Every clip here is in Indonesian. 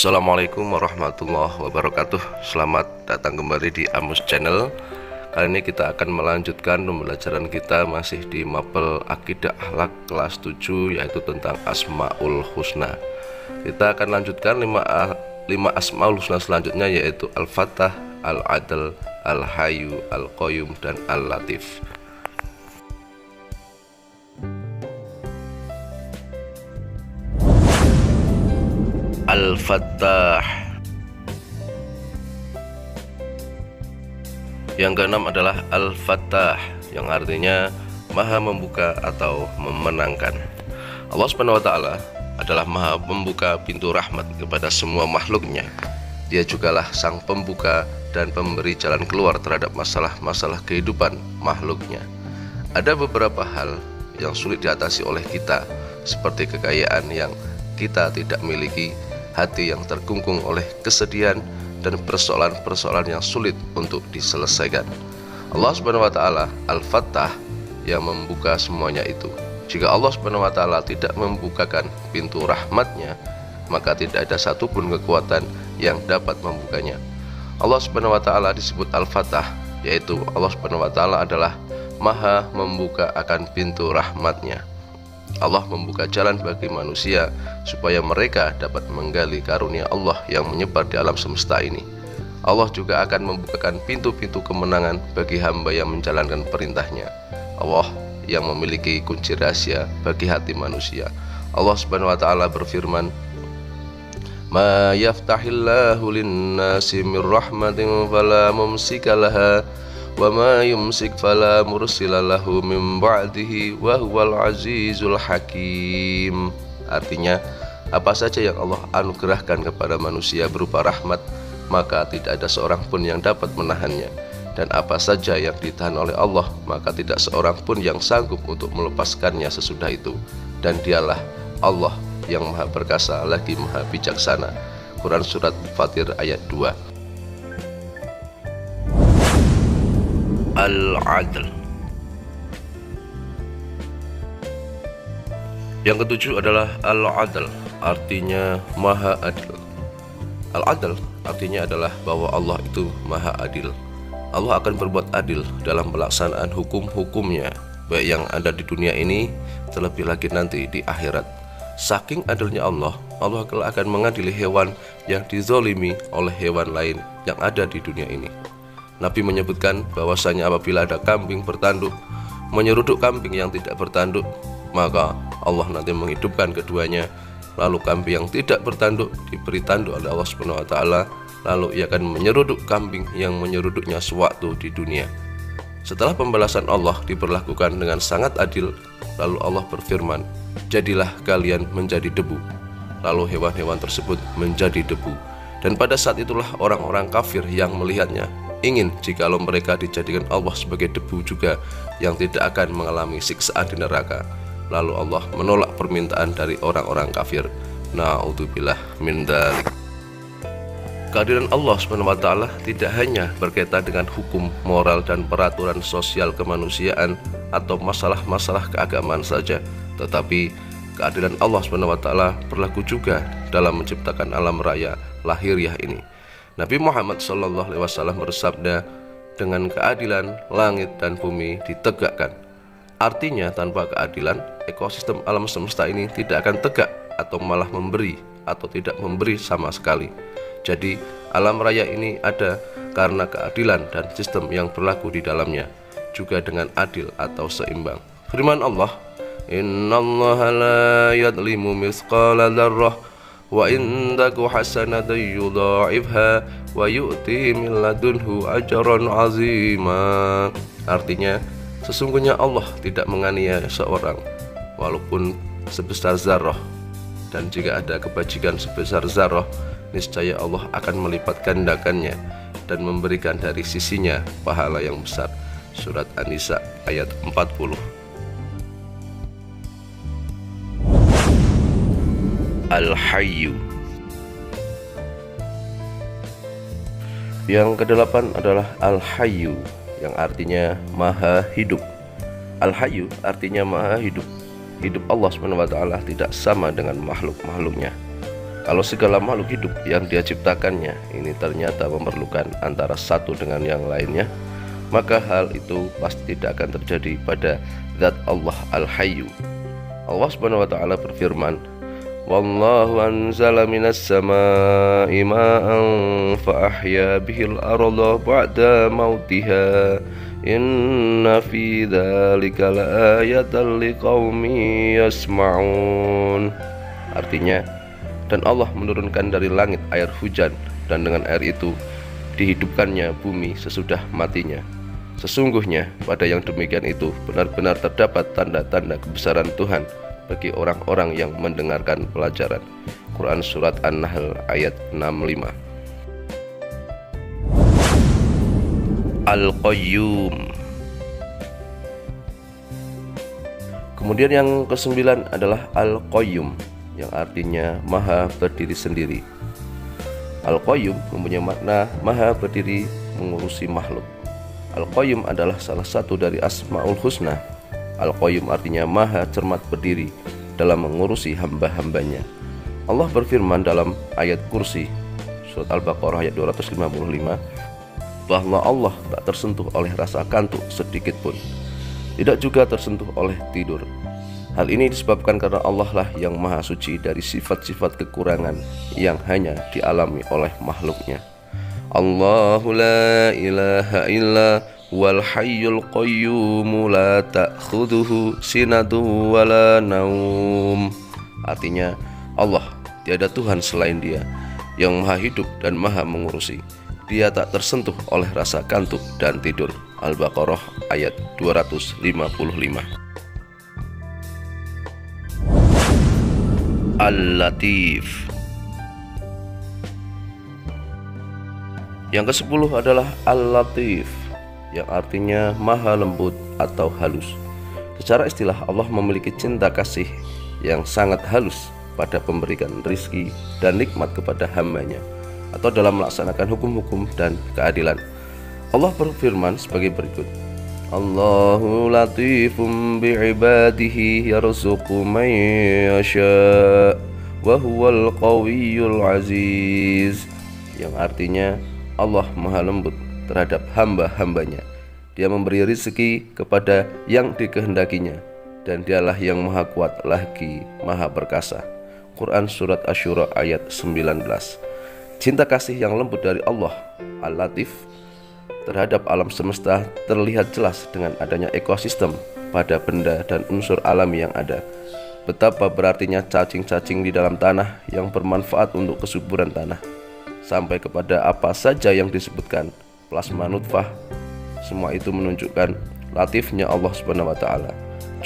Assalamualaikum warahmatullahi wabarakatuh. Selamat datang kembali di Amus Channel. Kali ini kita akan melanjutkan pembelajaran kita masih di mapel Akidah Akhlak kelas 7, yaitu tentang Asmaul Husna. Kita akan lanjutkan 5 Asmaul Husna selanjutnya, yaitu Al-Fattah, Al-Adl, Al-Hayyu, Al-Qayyum, dan Al-Latif. Al-Fattah. Yang keenam adalah Al-Fattah, yang artinya Maha Membuka atau Memenangkan. Allah Subhanahu wa Ta'ala adalah Maha Membuka pintu rahmat kepada semua makhluknya. Dia jugalah Sang Pembuka dan pemberi jalan keluar terhadap masalah-masalah kehidupan makhluknya. Ada beberapa hal yang sulit diatasi oleh kita, seperti kekayaan yang kita tidak miliki, hati yang terkungkung oleh kesedihan, dan persoalan-persoalan yang sulit untuk diselesaikan. Allah Subhanahu wa Ta'ala Al-Fattah, yang membuka semuanya itu. Jika Allah Subhanahu wa Ta'ala tidak membukakan pintu rahmatnya, maka tidak ada satupun kekuatan yang dapat membukanya. Allah Subhanahu wa Ta'ala disebut Al-Fattah, yaitu Allah Subhanahu wa Ta'ala adalah Maha Membuka akan pintu rahmatnya. Allah membuka jalan bagi manusia supaya mereka dapat menggali karunia Allah yang menyebar di alam semesta ini. Allah juga akan membukakan pintu-pintu kemenangan bagi hamba yang menjalankan perintahnya. Allah yang memiliki kunci rahasia bagi hati manusia. Allah Subhanahu wa Ta'ala berfirman, "Ma yaftahillahu lin-nasi min rahmatin fala mumsika laha wa ma yumsik fala mursila lahu min ba'dihi wa huwal azizul hakim." Artinya, apa saja yang Allah anugerahkan kepada manusia berupa rahmat, maka tidak ada seorang pun yang dapat menahannya. Dan apa saja yang ditahan oleh Allah, maka tidak seorang pun yang sanggup untuk melepaskannya sesudah itu. Dan dialah Allah yang Maha Perkasa lagi Maha Bijaksana. Quran Surat Fatir ayat 2. Al-Adl. Yang ketujuh adalah Al-Adl, artinya Maha Adil. Al-Adl artinya adalah bahwa Allah itu Maha Adil. Allah akan berbuat adil dalam pelaksanaan hukum-hukumnya, baik yang ada di dunia ini, terlebih lagi nanti di akhirat. Saking adilnya Allah akan mengadili hewan yang dizolimi oleh hewan lain yang ada di dunia ini. Nabi menyebutkan bahwasanya apabila ada kambing bertanduk menyeruduk kambing yang tidak bertanduk, maka Allah nanti menghidupkan keduanya. Lalu kambing yang tidak bertanduk diberi tanduk oleh Allah Subhanahu wa Ta'ala, lalu ia akan menyeruduk kambing yang menyeruduknya sewaktu di dunia. Setelah pembalasan Allah diberlakukan dengan sangat adil, lalu Allah berfirman, "Jadilah kalian menjadi debu." Lalu hewan-hewan tersebut menjadi debu. Dan pada saat itulah orang-orang kafir yang melihatnya ingin jikalau mereka dijadikan Allah sebagai debu juga yang tidak akan mengalami siksaan di neraka. Lalu Allah menolak permintaan dari orang-orang kafir. Na'udzubillah min dzalik. Kehadiran Allah Subhanahu wa Ta'ala tidak hanya berkaitan dengan hukum, moral, dan peraturan sosial kemanusiaan atau masalah-masalah keagamaan saja, tetapi keadilan Allah Subhanahu wa Ta'ala berlaku juga dalam menciptakan alam raya lahiriah ini. Nabi Muhammad SAW bersabda, "Dengan keadilan langit dan bumi ditegakkan." Artinya tanpa keadilan, ekosistem alam semesta ini tidak akan tegak atau malah memberi atau tidak memberi sama sekali. Jadi alam raya ini ada karena keadilan dan sistem yang berlaku di dalamnya, juga dengan adil atau seimbang. Firman Allah, "Innallaha la yadlimu mithqala dzarrah wa in taku hasanatan yudha'ifha wa yu'ti min ladunhu ajran 'azima." Artinya, sesungguhnya Allah tidak menganiaya seorang walaupun sebesar zarrah, dan jika ada kebajikan sebesar zarrah, niscaya Allah akan melipat gandakannya dan memberikan dari sisinya pahala yang besar. Surat An-Nisa ayat 40. Al-Hayyu. Yang kedelapan adalah Al-Hayyu, yang artinya Maha Hidup. Al-Hayyu artinya Maha Hidup. Hidup Allah SWT tidak sama dengan makhluk-makhluknya. Kalau segala makhluk hidup yang dia ciptakannya ini ternyata memerlukan antara satu dengan yang lainnya, maka hal itu pasti tidak akan terjadi pada zat Allah Al-Hayyu. Allah Subhanahu wa taala berfirman, "Wallahu anzala minas samaa'i ma'an fa ahya bihil arda ba'da mautiha. Inna fi dzalika laayatan liqaumin yasma'un." Artinya, dan Allah menurunkan dari langit air hujan, dan dengan air itu dihidupkannya bumi sesudah matinya. Sesungguhnya pada yang demikian itu benar-benar terdapat tanda-tanda kebesaran Tuhan bagi orang-orang yang mendengarkan pelajaran. Quran Surat An-Nahl ayat 65. Al-Qayyum. Kemudian yang kesembilan adalah Al-Qayyum, yang artinya maha berdiri sendiri. Al-Qayyum mempunyai makna maha berdiri mengurusi makhluk. Al-Qayyum adalah salah satu dari Asmaul Husna. Al-Qayyum artinya maha cermat berdiri dalam mengurusi hamba-hambanya. Allah berfirman dalam ayat Kursi Surat Al-Baqarah ayat 255 bahwa Allah tak tersentuh oleh rasa kantuk sedikit pun, tidak juga tersentuh oleh tidur. Hal ini disebabkan karena Allah lah yang maha suci dari sifat-sifat kekurangan yang hanya dialami oleh makhluknya. Allahu la ilaha illa wal hayyul qayyum la ta'khudhuhu sinatun wala naum. Artinya, Allah tiada Tuhan selain Dia, yang maha hidup dan maha mengurusi. Dia tak tersentuh oleh rasa kantuk dan tidur. Al-Baqarah ayat 255. Al-Latif. Yang ke-10 adalah Al-Latif, yang artinya maha lembut atau halus. Secara istilah, Allah memiliki cinta kasih yang sangat halus pada pemberikan rizki dan nikmat kepada hambanya, atau dalam melaksanakan hukum-hukum dan keadilan. Allah berfirman sebagai berikut, Allahu latifum bi'ibadihi yarzuqu man yasha' wa huwal qawiyyul aziz, yang artinya Allah maha lembut terhadap hamba-hambanya. Dia memberi rezeki kepada yang dikehendakinya, dan Dialah yang maha kuat lagi maha perkasa. Quran Surat Asy-Syura ayat 19. Cinta kasih yang lembut dari Allah Al-Latif terhadap alam semesta terlihat jelas dengan adanya ekosistem pada benda dan unsur alami yang ada. Betapa berartinya cacing-cacing di dalam tanah yang bermanfaat untuk kesuburan tanah, sampai kepada apa saja yang disebutkan plasma nutfah. Semua itu menunjukkan latifnya Allah Subhanahu wa taala.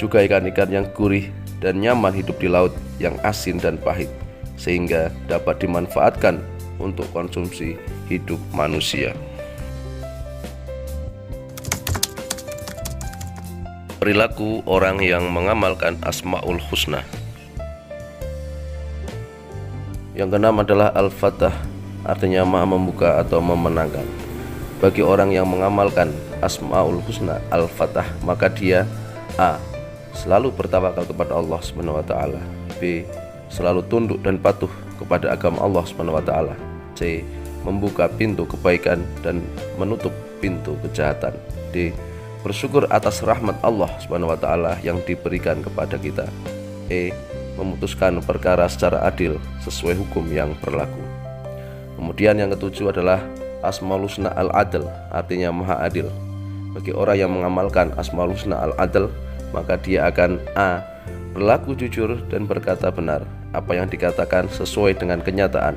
Juga ikan-ikan yang gurih dan nyaman hidup di laut yang asin dan pahit, sehingga dapat dimanfaatkan untuk konsumsi hidup manusia. Perilaku orang yang mengamalkan Asmaul Husna. Yang keenam adalah Al-Fatah, artinya maha membuka atau memenangkan. Bagi orang yang mengamalkan Asmaul Husna Al-Fatah, maka dia A. selalu bertawakal kepada Allah Subhanahu wa taala. B. selalu tunduk dan patuh kepada agama Allah Subhanahu wa taala. C. membuka pintu kebaikan dan menutup pintu kejahatan. D. bersyukur atas rahmat Allah Subhanahu wa taala yang diberikan kepada kita. E. memutuskan perkara secara adil sesuai hukum yang berlaku. Kemudian yang ketujuh adalah Asmaul Husna Al-Adl, artinya maha adil. Bagi orang yang mengamalkan Asmaul Husna Al-Adl, maka dia akan A. berlaku jujur dan berkata benar, apa yang dikatakan sesuai dengan kenyataan,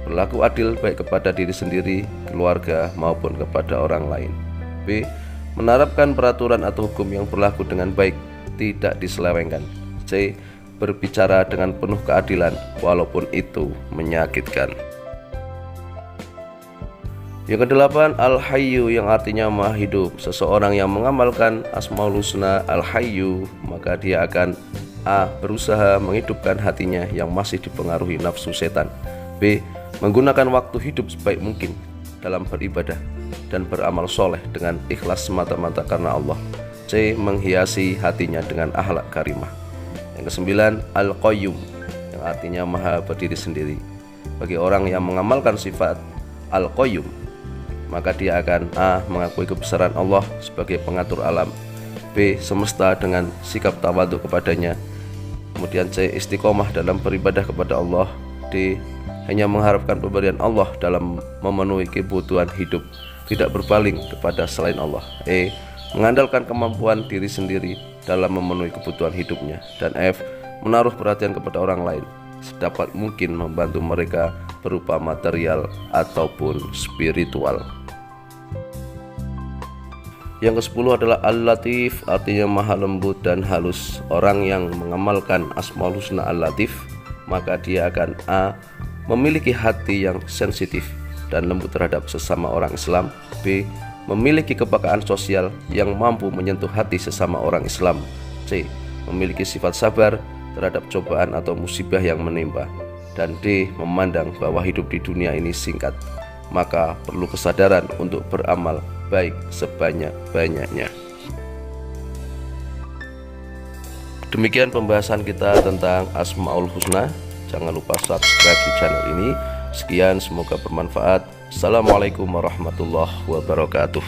berlaku adil baik kepada diri sendiri, keluarga maupun kepada orang lain. B. menerapkan peraturan atau hukum yang berlaku dengan baik, tidak diselewengkan. C. berbicara dengan penuh keadilan walaupun itu menyakitkan. Yang kedelapan, Al-Hayyu, yang artinya maha hidup. Seseorang yang mengamalkan Asmaul Husna Al-Hayyu, maka dia akan A. berusaha menghidupkan hatinya yang masih dipengaruhi nafsu setan. B. menggunakan waktu hidup sebaik mungkin dalam beribadah dan beramal soleh dengan ikhlas semata-mata karena Allah. C. menghiasi hatinya dengan akhlak karimah. Yang kesembilan, Al-Qayyum, yang artinya maha berdiri sendiri. Bagi orang yang mengamalkan sifat Al-Qayyum, maka dia akan A. mengakui kebesaran Allah sebagai pengatur alam, B. semesta dengan sikap tawadhu kepadanya, kemudian C. istiqomah dalam beribadah kepada Allah, D. hanya mengharapkan pemberian Allah dalam memenuhi kebutuhan hidup, tidak berpaling kepada selain Allah, E. mengandalkan kemampuan diri sendiri dalam memenuhi kebutuhan hidupnya, dan F. menaruh perhatian kepada orang lain sedapat mungkin membantu mereka berupa material ataupun spiritual. Yang ke-10 adalah Al-Latif, artinya maha lembut dan halus. Orang yang mengamalkan Asmaul Husna Al-Latif, maka dia akan A. memiliki hati yang sensitif dan lembut terhadap sesama orang Islam, B. memiliki kepekaan sosial yang mampu menyentuh hati sesama orang Islam, C. memiliki sifat sabar terhadap cobaan atau musibah yang menimpa, dan D. memandang bahwa hidup di dunia ini singkat, maka perlu kesadaran untuk beramal baik sebanyak-banyaknya. Demikian pembahasan kita tentang Asmaul Husna. Jangan lupa subscribe di channel ini. Sekian, semoga bermanfaat. Assalamualaikum warahmatullahi wabarakatuh.